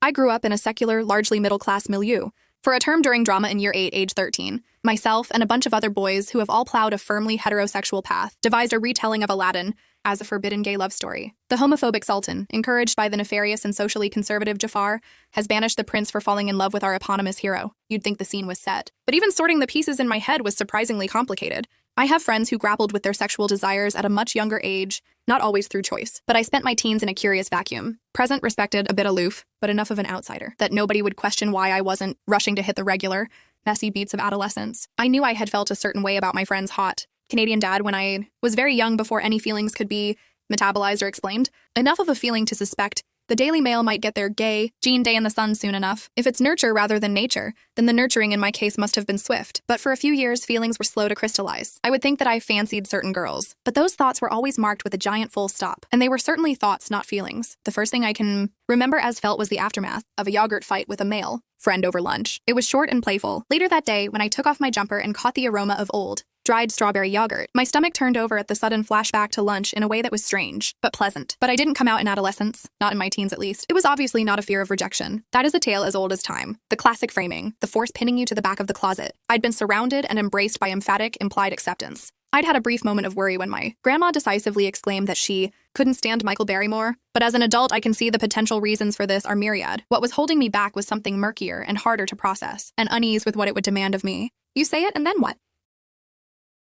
I grew up in a secular, largely middle-class milieu. For a term during drama in year 8, age 13, myself and a bunch of other boys who have all plowed a firmly heterosexual path devised a retelling of Aladdin as a forbidden gay love story. The homophobic sultan, encouraged by the nefarious and socially conservative Jafar, has banished the prince for falling in love with our eponymous hero. You'd think the scene was set. But even sorting the pieces in my head was surprisingly complicated. I have friends who grappled with their sexual desires at a much younger age, not always through choice. But I spent my teens in a curious vacuum. Present, respected, a bit aloof, but enough of an outsider that nobody would question why I wasn't rushing to hit the regular, messy beats of adolescence. I knew I had felt a certain way about my friend's hot Canadian dad when I was very young before any feelings could be metabolized or explained. Enough of a feeling to suspect the Daily Mail might get their gay Jean Day in the sun soon enough. If it's nurture rather than nature, then the nurturing in my case must have been swift. But for a few years, feelings were slow to crystallize. I would think that I fancied certain girls, but those thoughts were always marked with a giant full stop. And they were certainly thoughts, not feelings. The first thing I can remember as felt was the aftermath of a yogurt fight with a male friend over lunch. It was short and playful. Later that day, when I took off my jumper and caught the aroma of old, dried strawberry yogurt, my stomach turned over at the sudden flashback to lunch in a way that was strange, but pleasant. But I didn't come out in adolescence, not in my teens at least. It was obviously not a fear of rejection. That is a tale as old as time. The classic framing, the force pinning you to the back of the closet. I'd been surrounded and embraced by emphatic, implied acceptance. I'd had a brief moment of worry when my grandma decisively exclaimed that she couldn't stand Michael Barrymore, but as an adult I can see the potential reasons for this are myriad. What was holding me back was something murkier and harder to process, an unease with what it would demand of me. You say it, and then what?